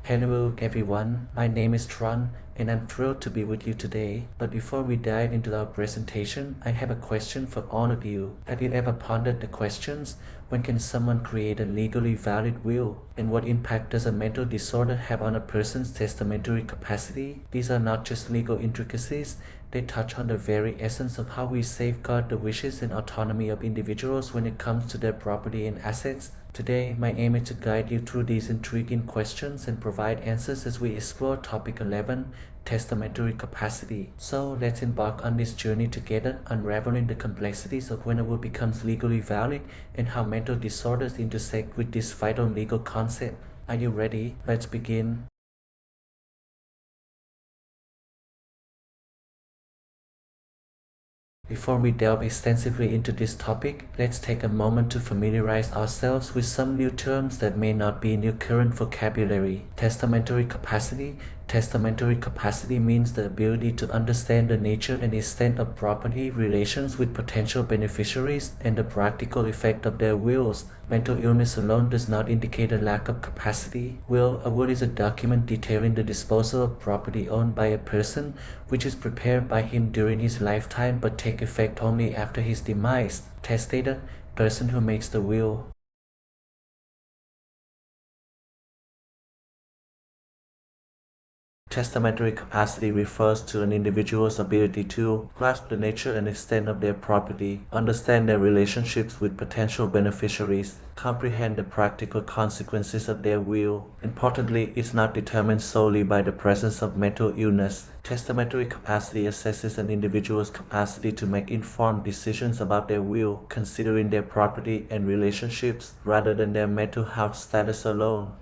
Hello everyone, my name is TRUNG and I'm thrilled to be with you today. But before we dive into our presentation, I have a question for all of you. Have you ever pondered the questions? When can someone create a legally valid will? And what impact does a mental disorder have on a person's testamentary capacity? These are not just legal intricacies, they touch on the very essence of how we safeguard the wishes and autonomy of individuals when it comes to their property and assets. Today, my aim is to guide you through these intriguing questions and provide answers as we explore topic 11, testamentary capacity. So let's embark on this journey together, unraveling the complexities of when a will becomes legally valid and how mental disorders intersect with this vital legal concept. Are you ready? Let's begin. Before we delve extensively into this topic, let's take a moment to familiarize ourselves with some new terms that may not be in your current vocabulary. Testamentary capacity. Testamentary capacity means the ability to understand the nature and extent of property relations with potential beneficiaries and the practical effect of their wills. Mental illness alone does not indicate a lack of capacity. A will is a document detailing the disposal of property owned by a person, which is prepared by him during his lifetime but take effect only after his demise. Testator, person who makes the will. Testamentary capacity refers to an individual's ability to grasp the nature and extent of their property, understand their relationships with potential beneficiaries, comprehend the practical consequences of their will. Importantly, it's not determined solely by the presence of mental illness. Testamentary capacity assesses an individual's capacity to make informed decisions about their will, considering their property and relationships rather than their mental health status alone.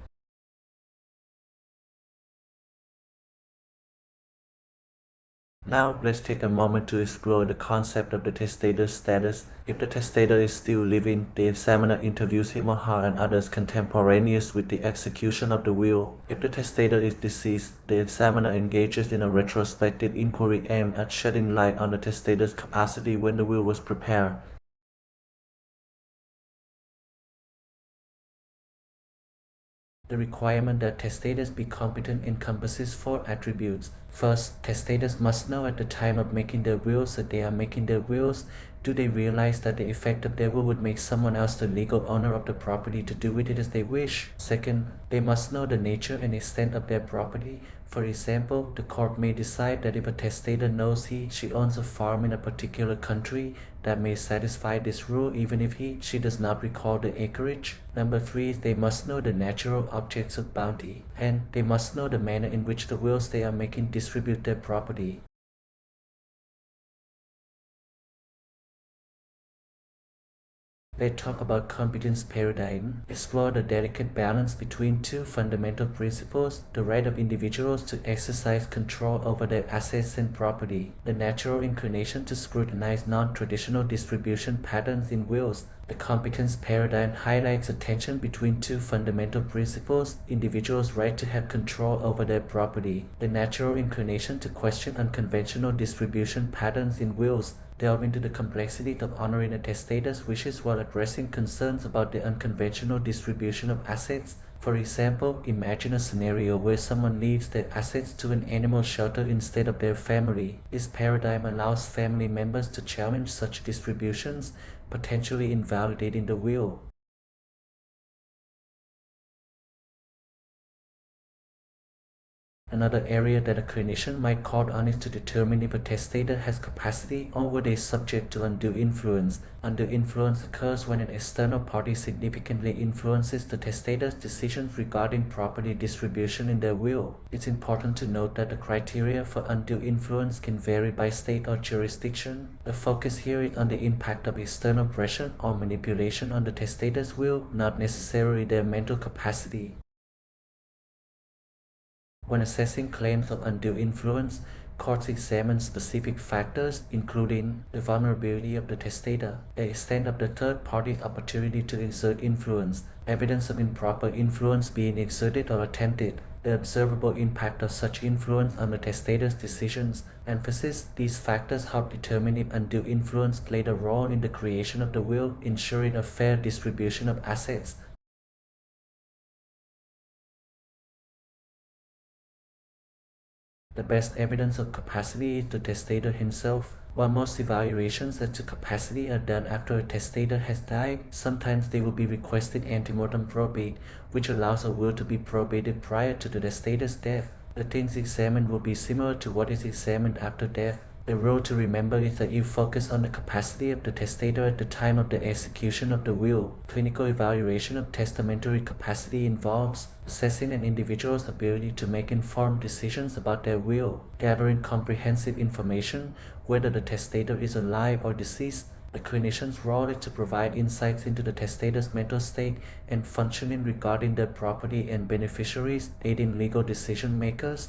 Now, let's take a moment to explore the concept of the testator's status. If the testator is still living, the examiner interviews him or her and others contemporaneous with the execution of the will. If the testator is deceased, the examiner engages in a retrospective inquiry aimed at shedding light on the testator's capacity when the will was prepared. The requirement that testators be competent encompasses four attributes. First, testators must know at the time of making their wills that they are making their wills. Do they realize that the effect of their will would make someone else the legal owner of the property to do with it as they wish? Second, they must know the nature and extent of their property. For example, the court may decide that if a testator knows she owns a farm in a particular country, that may satisfy this rule even if she does not recall the acreage. Number 3, they must know the natural objects of bounty, and they must know the manner in which the wills they are making distribute their property. Let's talk about competence paradigm. Explore the delicate balance between two fundamental principles, the right of individuals to exercise control over their assets and property, the natural inclination to scrutinize non-traditional distribution patterns in wills. The competence paradigm highlights a tension between two fundamental principles, individuals' right to have control over their property, the natural inclination to question unconventional distribution patterns in wills. Delve into the complexity of honoring a testator's wishes while addressing concerns about the unconventional distribution of assets. For example, imagine a scenario where someone leaves their assets to an animal shelter instead of their family. This paradigm allows family members to challenge such distributions, potentially invalidating the will. Another area that a clinician might call on is to determine if a testator has capacity or were they subject to undue influence. Undue influence occurs when an external party significantly influences the testator's decisions regarding property distribution in their will. It's important to note that the criteria for undue influence can vary by state or jurisdiction. The focus here is on the impact of external pressure or manipulation on the testator's will, not necessarily their mental capacity. When assessing claims of undue influence, courts examine specific factors including the vulnerability of the testator, the extent of the third party's opportunity to exert influence, evidence of improper influence being exerted or attempted, the observable impact of such influence on the testator's decisions. Emphasis: these factors help determine if undue influence played a role in the creation of the will, ensuring a fair distribution of assets. The best evidence of capacity is the testator himself. While most evaluations as to capacity are done after a testator has died, sometimes they will be requested antemortem probate, which allows a will to be probated prior to the testator's death. The things examined will be similar to what is examined after death. The rule to remember is that you focus on the capacity of the testator at the time of the execution of the will. Clinical evaluation of testamentary capacity involves assessing an individual's ability to make informed decisions about their will, gathering comprehensive information whether the testator is alive or deceased. The clinician's role is to provide insights into the testator's mental state and functioning regarding their property and beneficiaries, aiding legal decision makers.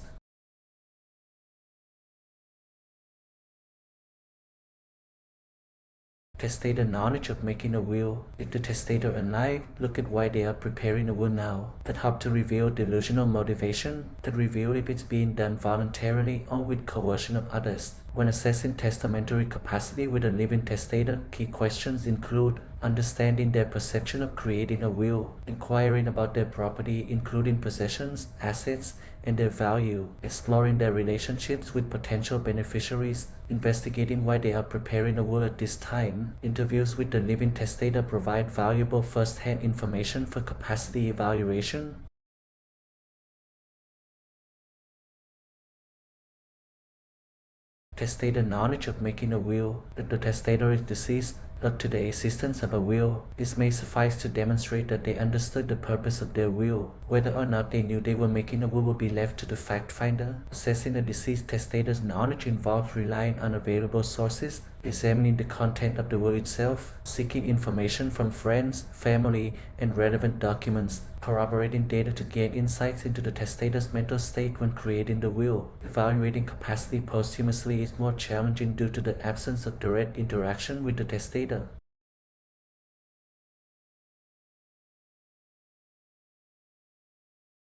Testator knowledge of making a will. If the testator alive, look at why they are preparing a will now. That help to reveal delusional motivation. That reveal if it's being done voluntarily or with coercion of others. When assessing testamentary capacity with a living testator, key questions include understanding their perception of creating a will, inquiring about their property including possessions, assets, and their value, exploring their relationships with potential beneficiaries, investigating why they are preparing a will at this time. Interviews with the living testator provide valuable first-hand information for capacity evaluation. Testator knowledge of making a will. If the testator is deceased, look to the existence of a will. This may suffice to demonstrate that they understood the purpose of their will. Whether or not they knew they were making a will be left to the fact finder. Assessing a deceased testator's knowledge involves relying on available sources, examining the content of the will itself, seeking information from friends, family, and relevant documents, corroborating data to gain insights into the testator's mental state when creating the will. Evaluating capacity posthumously is more challenging due to the absence of direct interaction with the testator.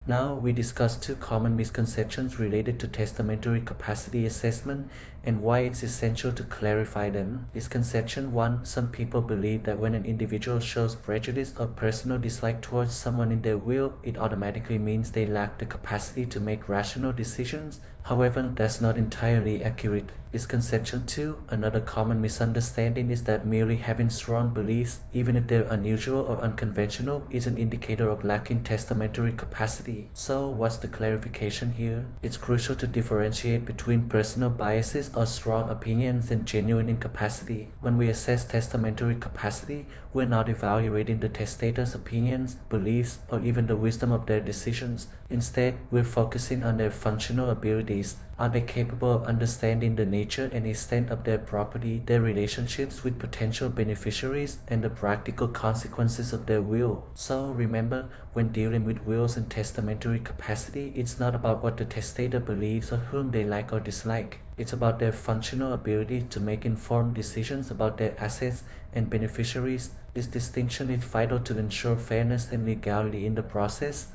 Now we discuss two common misconceptions related to testamentary capacity assessment and why it's essential to clarify them. Misconception 1. Some people believe that when an individual shows prejudice or personal dislike towards someone in their will, it automatically means they lack the capacity to make rational decisions. However, that's not entirely accurate. Misconception 2. Another common misunderstanding is that merely having strong beliefs, even if they're unusual or unconventional, is an indicator of lacking testamentary capacity. So, what's the clarification here? It's crucial to differentiate between personal biases or strong opinions and genuine incapacity. When we assess testamentary capacity, we're not evaluating the testator's opinions, beliefs, or even the wisdom of their decisions. Instead, we're focusing on their functional abilities. Are they capable of understanding the nature and extent of their property, their relationships with potential beneficiaries, and the practical consequences of their will? So remember, when dealing with wills and testamentary capacity, it's not about what the testator believes or whom they like or dislike. It's about their functional ability to make informed decisions about their assets and beneficiaries. This distinction is vital to ensure fairness and legality in the process.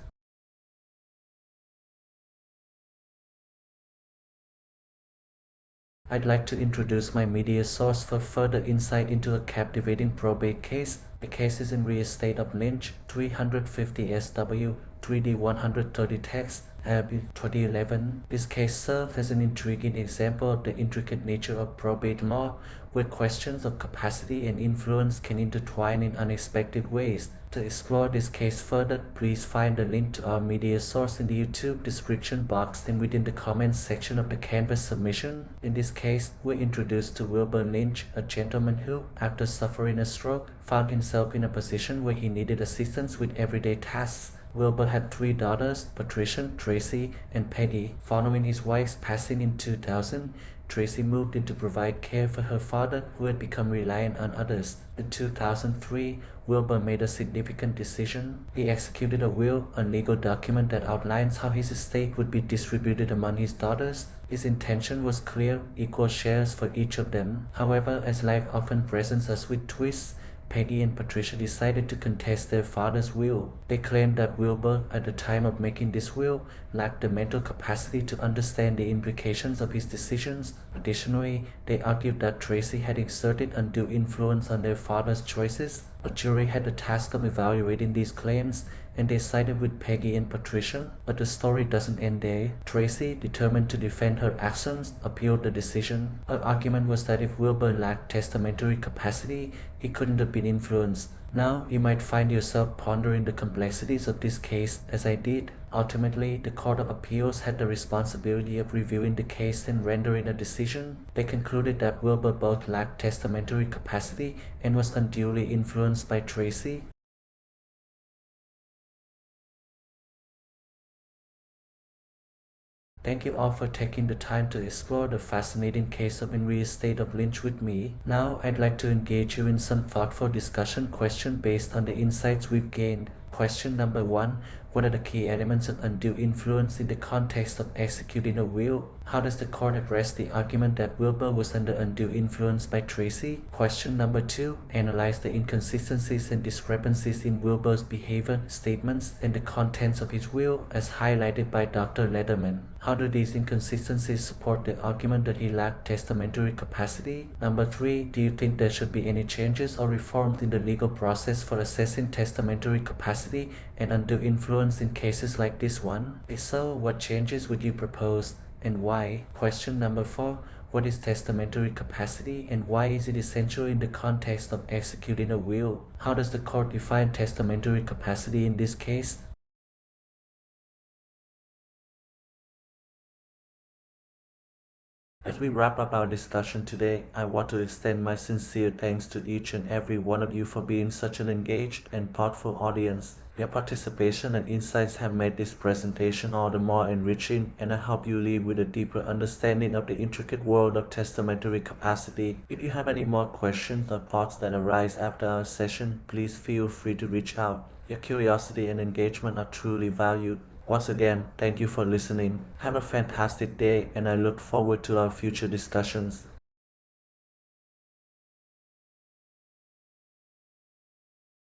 I'd like to introduce my media source for further insight into a captivating probate case. The case is in Real Estate of Lynch, 350 SW, 3D 130 text, Abbey 2011. This case serves as an intriguing example of the intricate nature of probate law, where questions of capacity and influence can intertwine in unexpected ways. To explore this case further, please find the link to our media source in the YouTube description box and within the comments section of the Canvas submission. In this case, we're introduced to Wilbur Lynch, a gentleman who, after suffering a stroke, found himself in a position where he needed assistance with everyday tasks. Wilbur had 3 daughters, Patricia, Tracy, and Peggy. Following his wife's passing in 2000, Tracy moved in to provide care for her father, who had become reliant on others. In 2003, Wilbur made a significant decision. He executed a will, a legal document that outlines how his estate would be distributed among his daughters. His intention was clear: equal shares for each of them. However, as life often presents us with twists, Peggy and Patricia decided to contest their father's will. They claimed that Wilbur, at the time of making this will, lacked the mental capacity to understand the implications of his decisions. Additionally, they argued that Tracy had exerted undue influence on their father's choices. A jury had the task of evaluating these claims, and they sided with Peggy and Patricia. But the story doesn't end there. Tracy, determined to defend her actions, appealed the decision. Her argument was that if Wilbur lacked testamentary capacity, he couldn't have been influenced. Now, you might find yourself pondering the complexities of this case as I did. Ultimately, the Court of Appeals had the responsibility of reviewing the case and rendering a decision. They concluded that Wilbur both lacked testamentary capacity and was unduly influenced by Tracy. Thank you all for taking the time to explore the fascinating case of Henry Estate of Lynch with me. Now, I'd like to engage you in some thoughtful discussion questions based on the insights we've gained. Question number 1. What are the key elements of undue influence in the context of executing a will? How does the court address the argument that Wilbur was under undue influence by Tracy? Question number 2. Analyze the inconsistencies and discrepancies in Wilbur's behavior, statements, and the contents of his will as highlighted by Dr. Leatherman. How do these inconsistencies support the argument that he lacked testamentary capacity? Number 3. Do you think there should be any changes or reforms in the legal process for assessing testamentary capacity and undue influence in cases like this one? If so, what changes would you propose and why? Question number 4. What is testamentary capacity and why is it essential in the context of executing a will? How does the court define testamentary capacity in this case? As we wrap up our discussion today, I want to extend my sincere thanks to each and every one of you for being such an engaged and thoughtful audience. Your participation and insights have made this presentation all the more enriching, and I hope you leave with a deeper understanding of the intricate world of testamentary capacity. If you have any more questions or thoughts that arise after our session, please feel free to reach out. Your curiosity and engagement are truly valued. Once again, thank you for listening. Have a fantastic day, and I look forward to our future discussions.